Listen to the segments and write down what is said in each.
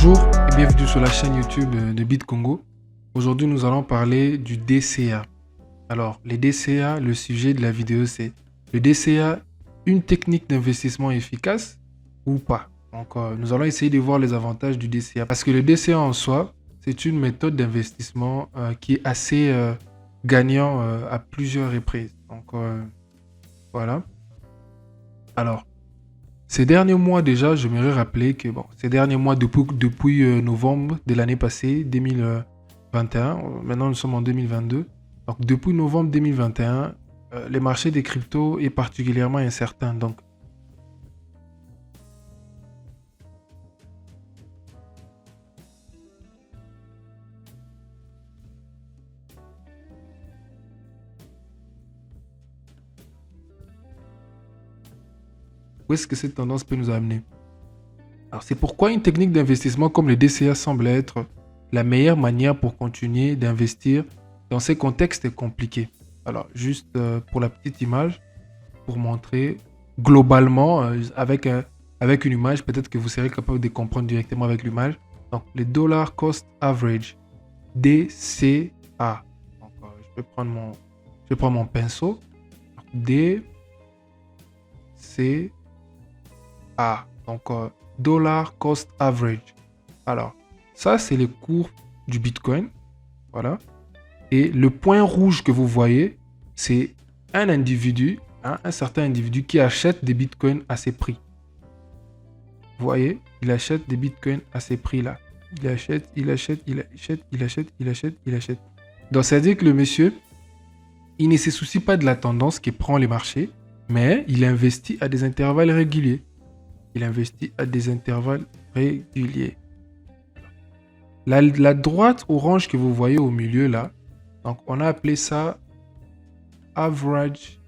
Bonjour et bienvenue sur la chaîne YouTube de BitCongo. Aujourd'hui, nous allons parler du DCA. Alors, les DCA, le sujet de la vidéo, c'est le DCA, une technique d'investissement efficace ou pas. Donc, nous allons essayer de voir les avantages du DCA. Parce que le DCA en soi, c'est une méthode d'investissement qui est assez gagnant à plusieurs reprises. Donc, voilà. Alors, ces derniers mois déjà, je me rappeler que ces derniers mois, depuis novembre de l'année passée, 2021, maintenant nous sommes en 2022, donc depuis novembre 2021, les marchés des cryptos est particulièrement incertain. Donc, où est-ce que cette tendance peut nous amener? Alors, c'est pourquoi une technique d'investissement comme le DCA semble être la meilleure manière pour continuer d'investir dans ces contextes compliqués. Alors, juste pour la petite image, pour montrer globalement, avec une image, peut-être que vous serez capable de comprendre directement avec l'image. Donc, le dollar cost average, DCA. Donc, je vais prendre mon pinceau. DCA. Donc, dollar cost average. Alors, ça, c'est les cours du Bitcoin. Voilà. Et le point rouge que vous voyez, c'est un individu, un certain individu qui achète des Bitcoins à ces prix. Vous voyez, il achète des Bitcoins à ces prix-là. Il achète. Donc, ça veut dire que le monsieur, il ne se soucie pas de la tendance qui prend les marchés, mais il investit à des intervalles réguliers. La droite orange que vous voyez au milieu là, donc on a appelé ça average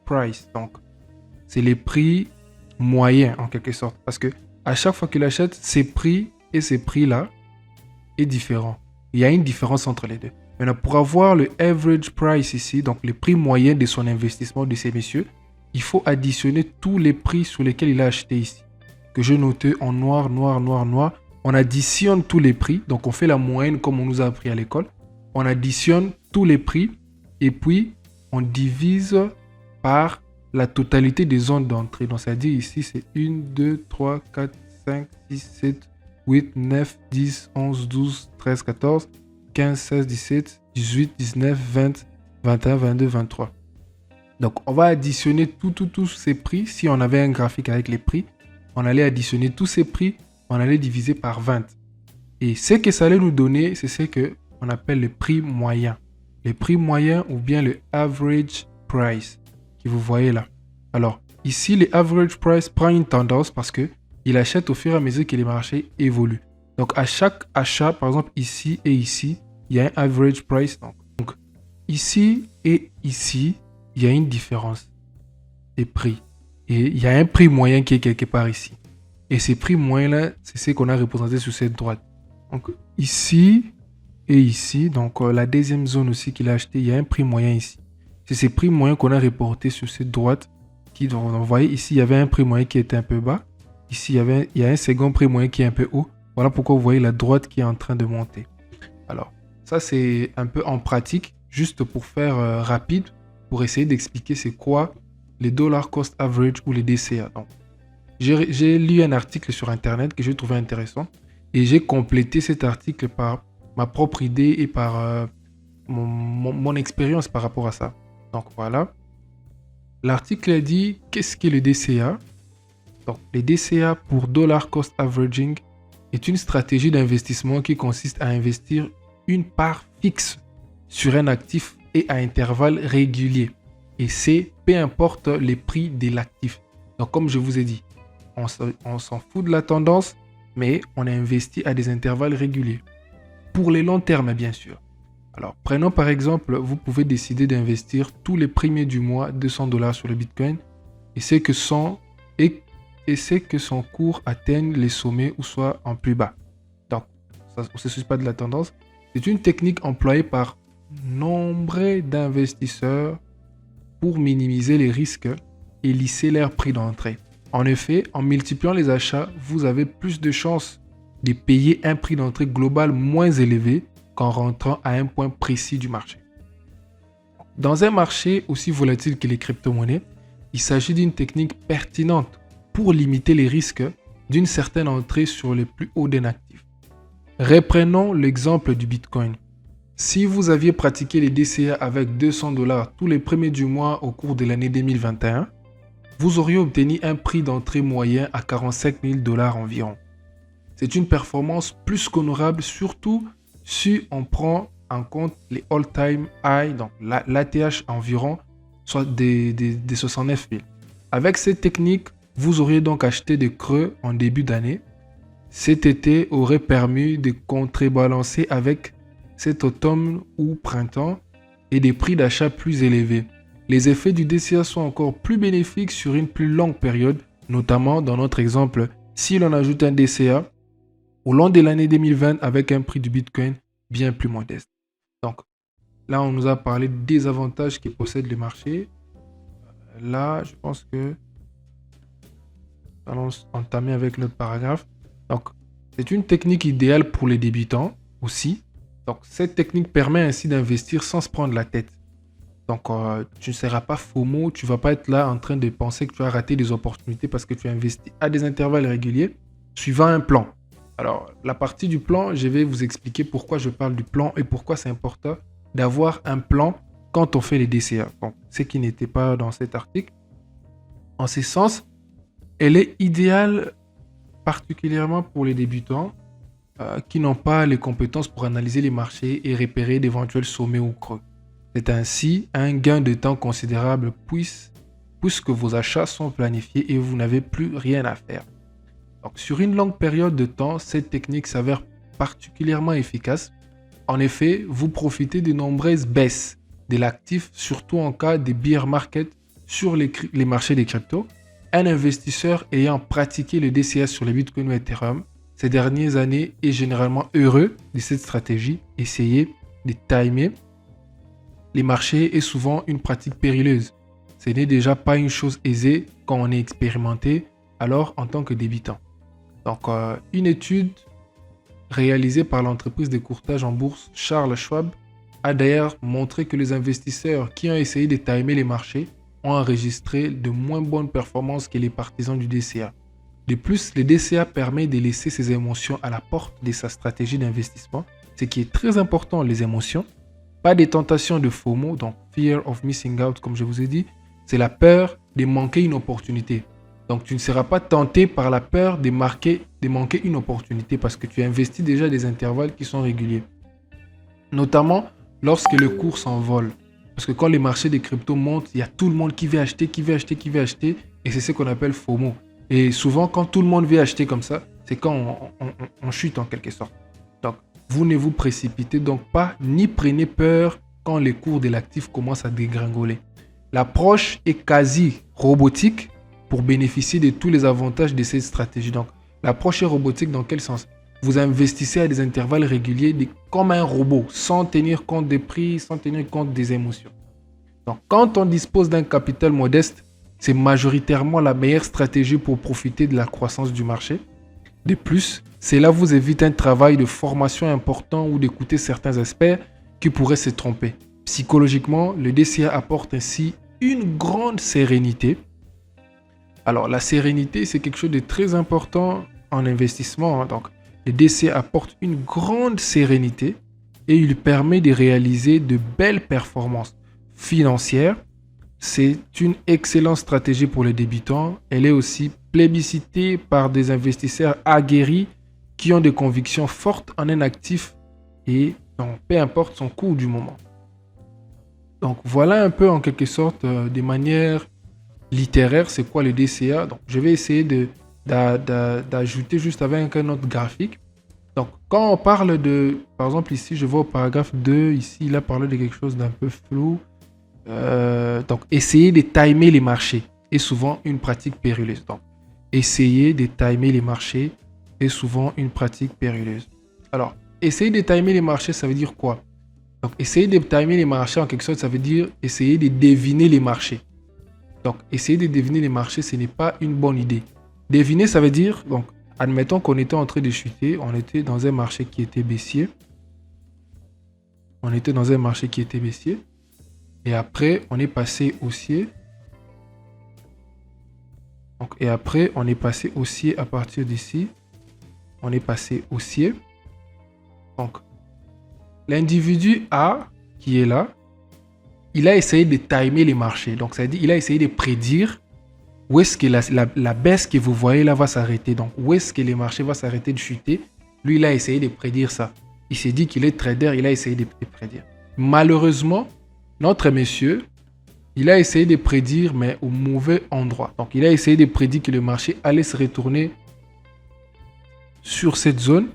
price. Donc, c'est les prix moyens en quelque sorte. Parce que à chaque fois qu'il achète, ces prix et ces prix-là est différent. Il y a une différence entre les deux. Maintenant, pour avoir le average price ici, donc les prix moyens de son investissement de ces messieurs, il faut additionner tous les prix sur lesquels il a acheté ici. Que je notais en noir. On additionne tous les prix. Donc, on fait la moyenne comme on nous a appris à l'école. On additionne tous les prix et puis on divise par la totalité des zones d'entrée. Donc, c'est-à-dire ici, c'est 1, 2, 3, 4, 5, 6, 7, 8, 9, 10, 11, 12, 13, 14, 15, 16, 17, 18, 19, 20, 21, 22, 23. Donc, on va additionner tous ces prix. Si on avait un graphique avec les prix, on allait additionner tous ces prix, on allait diviser par 20. Et ce que ça allait nous donner, c'est ce qu'on appelle le prix moyen. Le prix moyen ou bien le average price que vous voyez là. Alors, ici, le average price prend une tendance parce qu'il achète au fur et à mesure que les marchés évoluent. Donc, à chaque achat, par exemple, ici et ici, il y a un average price. Donc ici et ici, il y a une différence des prix. Et il y a un prix moyen qui est quelque part ici. Et ces prix moyens-là, c'est ce qu'on a représenté sur cette droite. Donc ici et ici, donc la deuxième zone aussi qu'il a acheté, il y a un prix moyen ici. C'est ces prix moyens qu'on a reportés sur cette droite. Donc, vous voyez, ici, il y avait un prix moyen qui était un peu bas. Ici, il y a un second prix moyen qui est un peu haut. Voilà pourquoi vous voyez la droite qui est en train de monter. Alors, ça, c'est un peu en pratique, juste pour faire rapide, pour essayer d'expliquer c'est quoi les dollar cost average ou les DCA. Donc, j'ai lu un article sur Internet que j'ai trouvé intéressant et j'ai complété cet article par ma propre idée et par mon expérience par rapport à ça. Donc, voilà. L'article dit qu'est-ce qu'est le DCA. Donc, les DCA pour dollar cost averaging est une stratégie d'investissement qui consiste à investir une part fixe sur un actif et à intervalles réguliers. Et c'est peu importe les prix de l'actif. Donc, comme je vous ai dit, on s'en fout de la tendance, mais on investit à des intervalles réguliers. Pour les longs termes, bien sûr. Alors, prenons par exemple, vous pouvez décider d'investir tous les premiers du mois $200 sur le Bitcoin et c'est que son cours atteigne les sommets ou soit en plus bas. Donc, ça, on ne se soucie pas de la tendance. C'est une technique employée par nombre d'investisseurs pour minimiser les risques et lisser leur prix d'entrée. En effet, en multipliant les achats, vous avez plus de chances de payer un prix d'entrée global moins élevé qu'en rentrant à un point précis du marché. Dans un marché aussi volatile que les crypto-monnaies, il s'agit d'une technique pertinente pour limiter les risques d'une certaine entrée sur les plus hauts d'un actif. Reprenons l'exemple du Bitcoin. Si vous aviez pratiqué les DCA avec 200 $ tous les premiers du mois au cours de l'année 2021, vous auriez obtenu un prix d'entrée moyen à 45 000 $ environ. C'est une performance plus qu'honorable, surtout si on prend en compte les all-time high, donc l'ATH environ, soit des 69 000. Avec cette technique, vous auriez donc acheté des creux en début d'année. Cet été aurait permis de contrebalancer avec cet automne ou printemps et des prix d'achat plus élevés. Les effets du DCA sont encore plus bénéfiques sur une plus longue période, notamment dans notre exemple, si l'on ajoute un DCA au long de l'année 2020 avec un prix du Bitcoin bien plus modeste. Donc là, on nous a parlé des avantages que possède le marché. Là, je pense que allons entamer avec notre paragraphe. Donc, c'est une technique idéale pour les débutants aussi. Donc, cette technique permet ainsi d'investir sans se prendre la tête. Donc, tu ne seras pas FOMO, tu ne vas pas être là en train de penser que tu as raté des opportunités parce que tu as investi à des intervalles réguliers suivant un plan. Alors, la partie du plan, je vais vous expliquer pourquoi je parle du plan et pourquoi c'est important d'avoir un plan quand on fait les DCA. Bon, ce qui n'était pas dans cet article. En ce sens, elle est idéale particulièrement pour les débutants qui n'ont pas les compétences pour analyser les marchés et repérer d'éventuels sommets ou creux. C'est ainsi un gain de temps considérable puisque vos achats sont planifiés et vous n'avez plus rien à faire. Donc, sur une longue période de temps, cette technique s'avère particulièrement efficace. En effet, vous profitez de nombreuses baisses de l'actif, surtout en cas de bear market sur les marchés des cryptos. Un investisseur ayant pratiqué le DCA sur les Bitcoin ou Ethereum ces dernières années est généralement heureux de cette stratégie. Essayer de timer les marchés est souvent une pratique périlleuse. Ce n'est déjà pas une chose aisée quand on est expérimenté, alors en tant que débutant. Donc, une étude réalisée par l'entreprise de courtage en bourse Charles Schwab a d'ailleurs montré que les investisseurs qui ont essayé de timer les marchés ont enregistré de moins bonnes performances que les partisans du DCA. De plus, le DCA permet de laisser ses émotions à la porte de sa stratégie d'investissement, ce qui est très important, les émotions. Pas des tentations de FOMO, donc Fear of Missing Out, comme je vous ai dit, c'est la peur de manquer une opportunité. Donc, tu ne seras pas tenté par la peur de manquer une opportunité parce que tu investis déjà des intervalles qui sont réguliers. Notamment lorsque le cours s'envole. Parce que quand les marchés des cryptos montent, il y a tout le monde qui veut acheter, et c'est ce qu'on appelle FOMO. Et souvent, quand tout le monde veut acheter comme ça, c'est quand on chute en quelque sorte. Donc, vous ne vous précipitez donc pas, ni prenez peur quand les cours de l'actif commencent à dégringoler. L'approche est quasi robotique pour bénéficier de tous les avantages de cette stratégie. Donc, l'approche est robotique dans quel sens? Vous investissez à des intervalles réguliers comme un robot, sans tenir compte des prix, sans tenir compte des émotions. Donc, quand on dispose d'un capital modeste, c'est majoritairement la meilleure stratégie pour profiter de la croissance du marché. De plus, cela vous évite un travail de formation important ou d'écouter certains experts qui pourraient se tromper. Psychologiquement, le DCA apporte ainsi une grande sérénité. Alors, la sérénité, c'est quelque chose de très important en investissement. Donc, le DCA apporte une grande sérénité et il permet de réaliser de belles performances financières. C'est une excellente stratégie pour les débutants. Elle est aussi plébiscitée par des investisseurs aguerris qui ont des convictions fortes en un actif et donc, peu importe son cours du moment. Donc, voilà un peu en quelque sorte de manière littéraire, c'est quoi le DCA. Donc, je vais essayer d'ajouter juste avec un autre graphique. Donc, quand on parle de, par exemple ici, je vois au paragraphe 2, ici, il a parlé de quelque chose d'un peu flou. Donc, essayer de timer les marchés est souvent une pratique périlleuse. Donc, essayer de timer les marchés est souvent une pratique périlleuse. Alors, essayer de timer les marchés, ça veut dire quoi? Donc, essayer de timer les marchés, en quelque sorte, ça veut dire essayer de deviner les marchés. Donc, essayer de deviner les marchés, ce n'est pas une bonne idée. Deviner, ça veut dire, donc, admettons qu'on était en train de chuter, on était dans un marché qui était baissier. Et après, on est passé haussier. Donc, et après, on est passé haussier à partir d'ici. On est passé haussier. Donc, l'individu A qui est là, il a essayé de timer les marchés. Donc, ça veut dire qu'il a essayé de prédire où est-ce que la baisse que vous voyez là va s'arrêter. Donc, où est-ce que les marchés vont s'arrêter de chuter. Lui, il a essayé de prédire ça. Il s'est dit qu'il est trader, il a essayé de prédire. Malheureusement, notre monsieur, il a essayé de prédire, mais au mauvais endroit. Donc, il a essayé de prédire que le marché allait se retourner sur cette zone.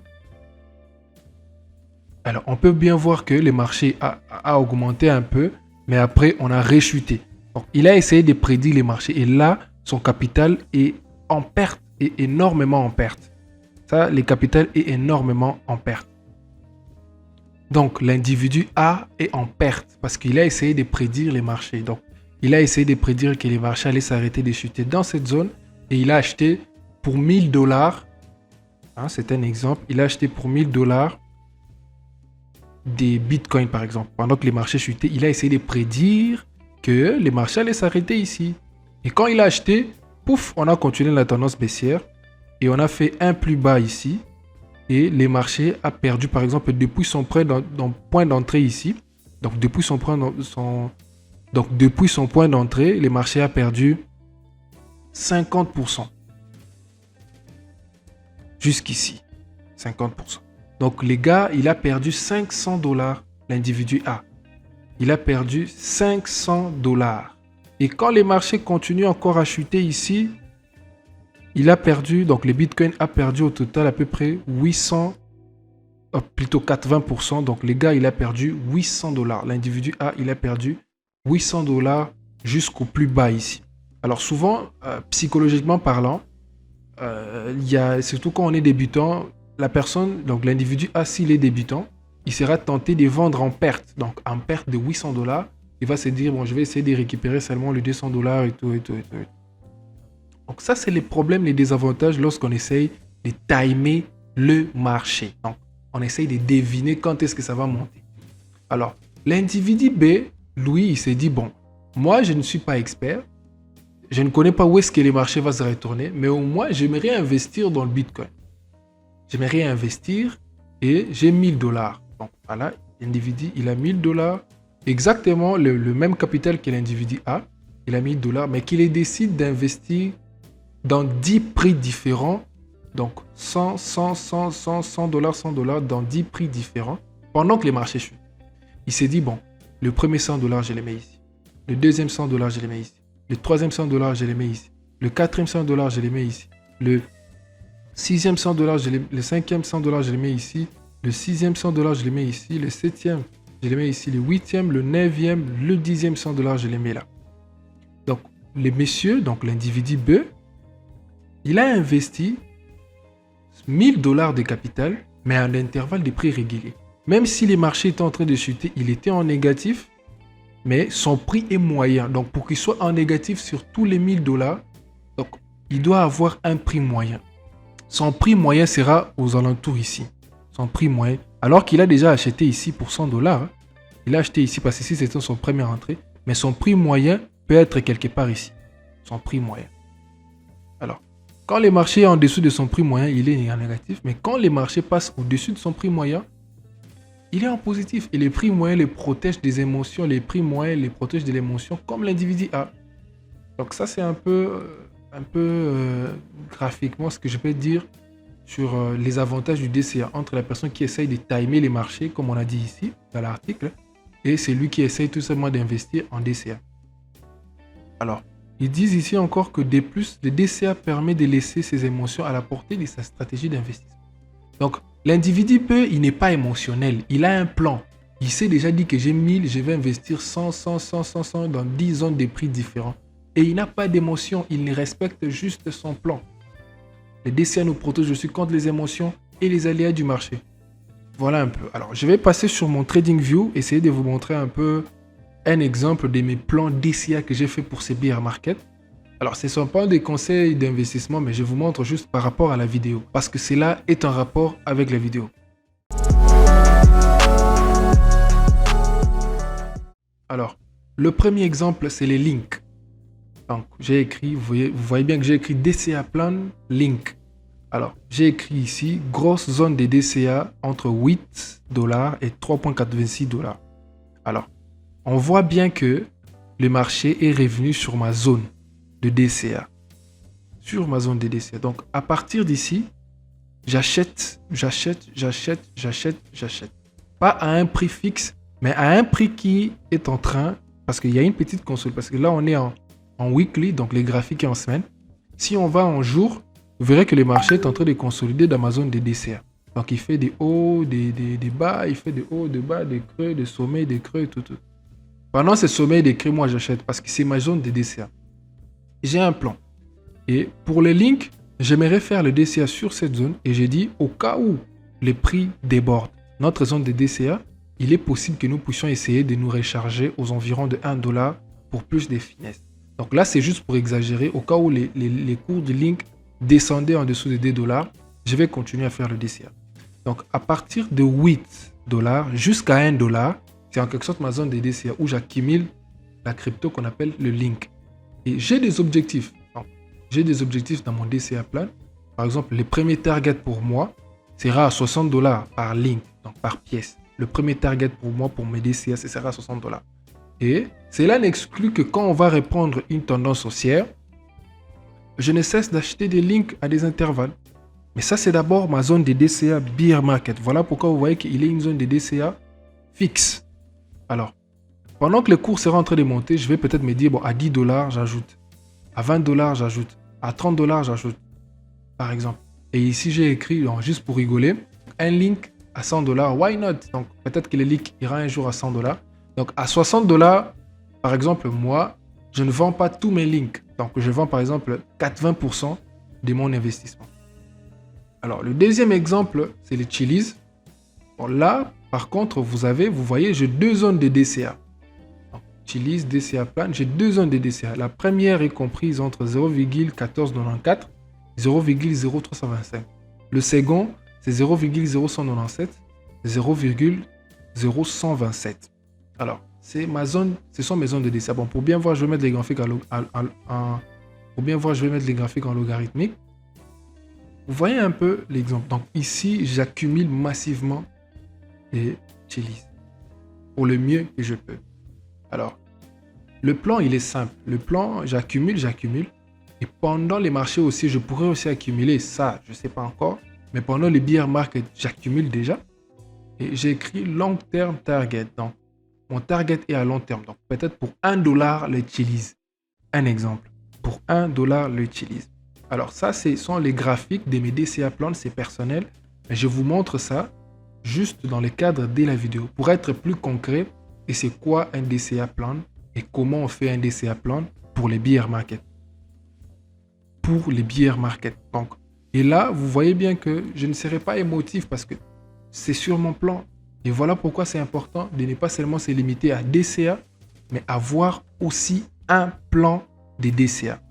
Alors, on peut bien voir que le marché a augmenté un peu, mais après, on a rechuté. Donc, il a essayé de prédire les marchés. Et là, son capital est en perte, est énormément en perte. Ça, le capital est énormément en perte. Donc, l'individu A est en perte parce qu'il a essayé de prédire les marchés. Donc, il a essayé de prédire que les marchés allaient s'arrêter de chuter dans cette zone et il a acheté pour $1000. C'est un exemple. Il a acheté pour $1000 des bitcoins, par exemple. Pendant que les marchés chutaient, il a essayé de prédire que les marchés allaient s'arrêter ici. Et quand il a acheté, pouf, on a continué la tendance baissière et on a fait un plus bas ici. Et les marchés a perdu, par exemple, depuis son point d'entrée ici. Donc, depuis son point d'entrée, les marchés a perdu 50%. Jusqu'ici, 50%. Donc, les gars, il a perdu $500, l'individu A. Il a perdu $500. Et quand les marchés continuent encore à chuter ici, il a perdu, donc le Bitcoin a perdu au total à peu près 80%. Donc les gars, il a perdu $800. L'individu A, il a perdu $800 jusqu'au plus bas ici. Alors souvent, psychologiquement parlant, surtout quand on est débutant, la personne, donc l'individu A, s'il est débutant, il sera tenté de vendre en perte. Donc en perte de $800, il va se dire, bon, je vais essayer de récupérer seulement les $200 et tout. Donc ça, c'est les problèmes, les désavantages lorsqu'on essaye de timer le marché. Donc, on essaye de deviner quand est-ce que ça va monter. Alors, l'individu B, lui, il s'est dit, bon, moi, je ne suis pas expert. Je ne connais pas où est-ce que le marché va se retourner, mais au moins, j'aimerais investir dans le Bitcoin. J'aimerais investir et j'ai $1000. Donc, voilà, l'individu, il a $1000, exactement le même capital que l'individu A. Il a $1000, mais qu'il décide d'investir dans 10 prix différents, donc $100, $100 dans 10 prix différents, pendant que les marchés chutent. Il s'est dit, bon, le premier $100, je les mets ici. Le deuxième $100, je les mets ici. Le troisième $100, je les mets ici. Le quatrième $100, je les mets ici. Le sixième $100, le cinquième $100, je les mets ici. Le sixième $100, je les mets ici. Le septième, je les mets ici. Le huitième, le neuvième, le dixième $100, je les mets là. Donc, les messieurs, donc l'individu B, il a investi $1000 de capital, mais à un intervalle de prix régulier. Même si les marchés étaient en train de chuter, il était en négatif, mais son prix est moyen. Donc, pour qu'il soit en négatif sur tous les $1000, donc, il doit avoir un prix moyen. Son prix moyen sera aux alentours ici. Son prix moyen. Alors qu'il a déjà acheté ici pour $100. Il a acheté ici parce que ici, c'était son première entrée. Mais son prix moyen peut être quelque part ici. Son prix moyen. Alors, quand les marchés sont en dessous de son prix moyen, il est en négatif. Mais quand les marchés passent au-dessus de son prix moyen, il est en positif. Et les prix moyens les protègent des émotions. Les prix moyens les protègent de l'émotion comme l'individu A. Donc ça, c'est un peu graphiquement ce que je peux dire sur les avantages du DCA entre la personne qui essaye de timer les marchés, comme on a dit ici dans l'article, et celui qui essaye tout simplement d'investir en DCA. Alors, ils disent ici encore que de plus, le DCA permet de laisser ses émotions à la portée de sa stratégie d'investissement. Donc, l'individu il n'est pas émotionnel, il a un plan. Il s'est déjà dit que j'ai 1000, je vais investir 100 dans 10 zones de prix différents. Et il n'a pas d'émotion, il respecte juste son plan. Le DCA nous protège aussi contre les émotions et les aléas du marché. Voilà un peu. Alors, je vais passer sur mon TradingView, essayer de vous montrer un peu un exemple de mes plans DCA que j'ai fait pour ces bear market. Alors, ce ne sont pas des conseils d'investissement, mais je vous montre juste par rapport à la vidéo, parce que cela est en rapport avec la vidéo. Alors, le premier exemple, c'est les links. Donc, j'ai écrit, vous voyez bien que j'ai écrit DCA Plan Link. Alors, j'ai écrit ici, grosse zone de DCA entre 8 $ et 3,86 $. Alors, on voit bien que le marché est revenu sur ma zone de DCA. Sur ma zone de DCA. Donc, à partir d'ici, j'achète. Pas à un prix fixe, mais à un prix qui est en train, parce qu'il y a une petite console, parce que là, on est en weekly, donc les graphiques est en semaine. Si on va en jour, vous verrez que le marché est en train de consolider dans ma zone de DCA. Donc, il fait des hauts, des bas, il fait des hauts, des bas, des creux, des sommets, des creux, tout. Pendant ces sommets et des creux, moi, j'achète parce que c'est ma zone de DCA. J'ai un plan. Et pour les links, j'aimerais faire le DCA sur cette zone. Et j'ai dit, au cas où les prix débordent notre zone de DCA, il est possible que nous puissions essayer de nous recharger aux environs de 1 $ pour plus de finesse. Donc là, c'est juste pour exagérer. Au cas où les cours de link descendaient en dessous de 2 $, je vais continuer à faire le DCA. Donc à partir de 8 $ jusqu'à 1 $, c'est en quelque sorte ma zone de DCA où j'accumule la crypto qu'on appelle le link. Et j'ai des objectifs. J'ai des objectifs dans mon DCA plan. Par exemple, le premier target pour moi sera à 60 $ par link, donc par pièce. Le premier target pour moi, pour mes DCA, ce sera à 60 $. Et cela n'exclut que quand on va reprendre une tendance haussière, je ne cesse d'acheter des links à des intervalles. Mais ça, c'est d'abord ma zone de DCA bear market. Voilà pourquoi vous voyez qu'il est une zone de DCA fixe. Alors, pendant que les cours sera en train de monter, je vais peut-être me dire, bon, à 10 $, j'ajoute. À 20 $, j'ajoute. À 30 $, j'ajoute. Par exemple. Et ici, j'ai écrit, donc, juste pour rigoler, un link à 100 $, why not? Donc, peut-être que le link ira un jour à 100 $. Donc, à 60 $, par exemple, moi, je ne vends pas tous mes links. Donc, je vends, par exemple, 80% de mon investissement. Alors, le deuxième exemple, c'est les Chiliz. Bon, là, par contre, vous voyez, j'ai deux zones de DCA. Chiliz, DCA plan, j'ai deux zones de DCA. La première est comprise entre 0,1494 et 0,0325. Le second, c'est 0,0197 et 0,0127. Alors, ce sont mes zones de DCA. Bon, pour bien voir, je vais mettre les graphiques en logarithmique. Vous voyez un peu l'exemple. Donc ici, j'accumule massivement les Chiliz pour le mieux que je peux. Alors, le plan, il est simple. Le plan, j'accumule. Et pendant les marchés aussi, je pourrais aussi accumuler ça, je ne sais pas encore. Mais pendant les bear market, j'accumule déjà. Et j'ai écrit long term target. Donc, mon target est à long terme. Donc, peut-être pour 1 $ le Chiliz. Un exemple. Pour 1 $ le Chiliz. Alors, ça, ce sont les graphiques de mes DCA plans, c'est personnel. Mais je vous montre ça juste dans le cadre de la vidéo pour être plus concret. Et c'est quoi un DCA plan et comment on fait un DCA plan pour les bear market. Pour les bear market. Donc, et là, vous voyez bien que je ne serai pas émotif parce que c'est sur mon plan. Et voilà pourquoi c'est important de ne pas seulement se limiter à DCA, mais avoir aussi un plan de DCA.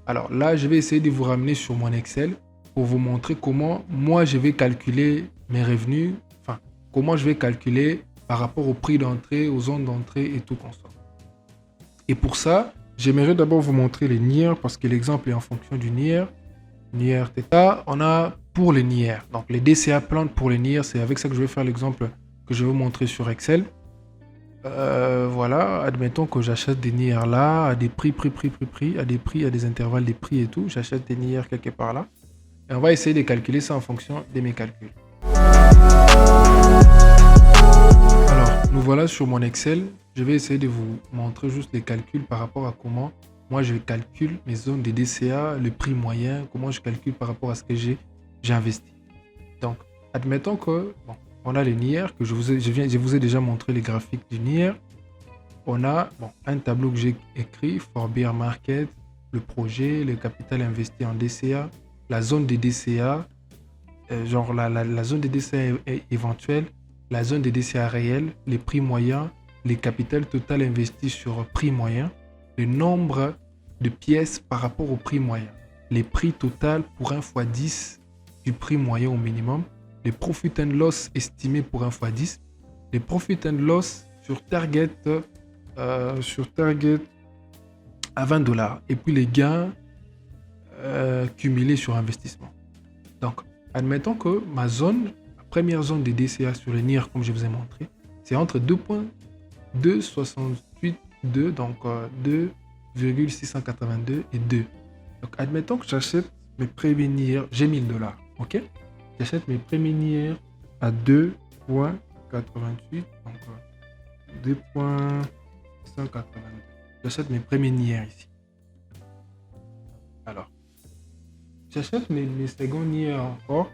Alors là, je vais essayer de vous ramener sur mon Excel pour vous montrer comment moi je vais calculer mes revenus, enfin comment je vais calculer par rapport au prix d'entrée, aux zones d'entrée et tout consort. Et pour ça, j'aimerais d'abord vous montrer les NIR parce que l'exemple est en fonction du NIR. NIR θ, on a pour les NIR. Donc les DCA plans pour les NIR, c'est avec ça que je vais faire l'exemple que je vais vous montrer sur Excel. Voilà, admettons que j'achète des NIR là, à des prix, à des prix, à des intervalles des prix et tout. J'achète des NIR quelque part là. Et on va essayer de calculer ça en fonction de mes calculs. Alors, nous voilà sur mon Excel. Je vais essayer de vous montrer juste les calculs par rapport à comment moi je calcule mes zones de DCA, le prix moyen, comment je calcule par rapport à ce que j'ai investi. Donc, admettons que, bon, on a les NIR, que je vous ai déjà montré les graphiques du NIR. On a un tableau que j'ai écrit, for bear market, le projet, le capital investi en DCA, la zone de DCA, genre la zone de DCA éventuelle, la zone de DCA réelle, les prix moyens, les capitales total investis sur prix moyen, le nombre de pièces par rapport au prix moyen. Les prix total pour 1 x 10 du prix moyen au minimum. Les profit and loss estimés pour 1 x 10. Les profit and loss sur target à $20. Et puis les gains cumulés sur investissement. Donc, admettons que ma zone, la première zone des DCA sur les NIR, comme je vous ai montré, c'est entre 2.268,2, donc 2,682 et 2. Donc, admettons que j'achète mes premiers NIR, j'ai $1000, ok? J'achète mes premiers NIR à 2.88, donc 2.182. J'achète mes premiers NIR ici. Alors, j'achète mes seconds NIR encore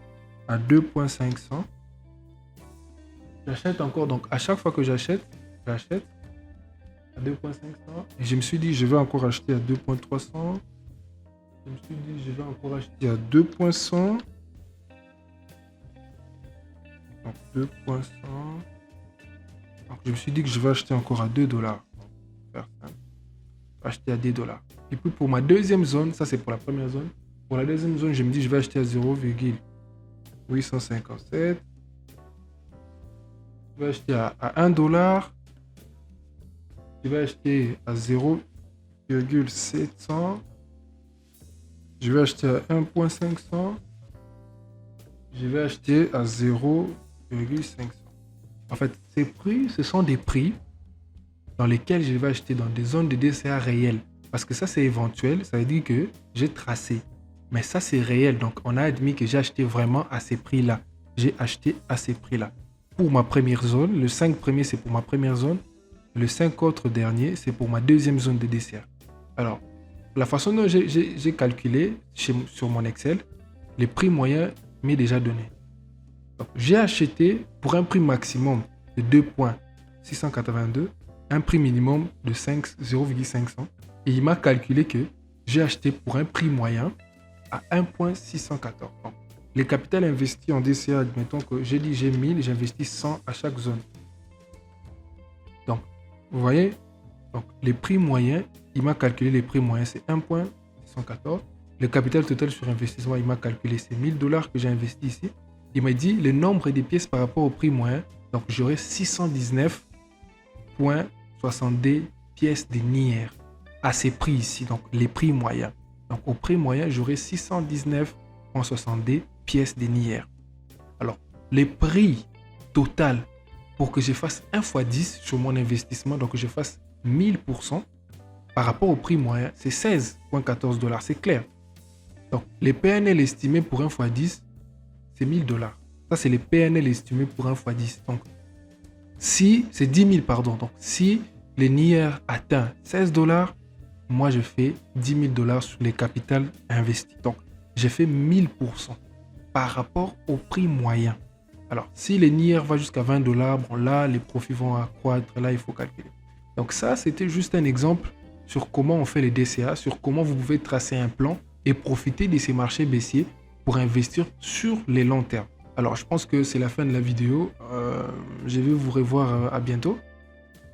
à 2.500. J'achète encore, donc à chaque fois que j'achète à 2.500. Et je me suis dit, je vais encore acheter à 2.300. Je me suis dit, je vais encore acheter à 2.100. Donc 2.100. Donc je me suis dit que je vais acheter encore à $2. Acheter à $10. Et puis pour ma deuxième zone, ça c'est pour la première zone. Pour la deuxième zone, je me dis je vais acheter à 0,857. Je vais acheter à $1. Je vais acheter à 0,700. Je vais acheter à 1.500. Je vais acheter à 0,500. En fait, ces prix, ce sont des prix dans lesquels je vais acheter dans des zones de DCA réelles. Parce que ça, c'est éventuel. Ça veut dire que j'ai tracé. Mais ça, c'est réel. Donc, on a admis que j'ai acheté vraiment à ces prix-là. J'ai acheté à ces prix-là. Pour ma première zone, le 5 premier, c'est pour ma première zone. Le 5 autres derniers, c'est pour ma deuxième zone de DCA. Alors, la façon dont j'ai calculé sur mon Excel, les prix moyens m'est déjà donné. Donc, j'ai acheté pour un prix maximum de 2.682, un prix minimum de 0,500. Et il m'a calculé que j'ai acheté pour un prix moyen à 1.614. Donc, les capitales investis en DCA, admettons que j'ai dit j'ai 1000, j'investis 100 à chaque zone. Donc, vous voyez, donc les prix moyens, il m'a calculé les prix moyens, c'est 1.614. Le capital total sur investissement, il m'a calculé, c'est $1000 que j'ai investi ici. Il m'a dit le nombre des pièces par rapport au prix moyen. Donc, j'aurai 619,62 pièces de NIR à ces prix ici, donc les prix moyens. Donc, au prix moyen, j'aurai 619,62 pièces de NIR. Alors, les prix total pour que je fasse 1 x 10 sur mon investissement, donc que je fasse 1000% par rapport au prix moyen, c'est $16,14, c'est clair. Donc, les PNL estimés pour 1 x 10, c'est $1000. Ça, c'est les PNL estimés pour 1 x 10. Donc, si c'est 10 000, pardon. Donc, si les NIR atteint $16, moi, je fais $10 000 sur les capitales investis. Donc, j'ai fait 1000% par rapport au prix moyen. Alors, si les NIR va jusqu'à $20, bon, là, les profits vont accroître. Là, il faut calculer. Donc, ça, c'était juste un exemple sur comment on fait les DCA, sur comment vous pouvez tracer un plan et profiter de ces marchés baissiers pour investir sur les longs termes. Alors, je pense que c'est la fin de la vidéo. Je vais vous revoir à bientôt.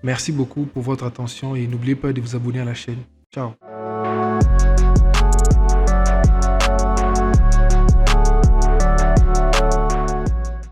Merci beaucoup pour votre attention et n'oubliez pas de vous abonner à la chaîne. Ciao.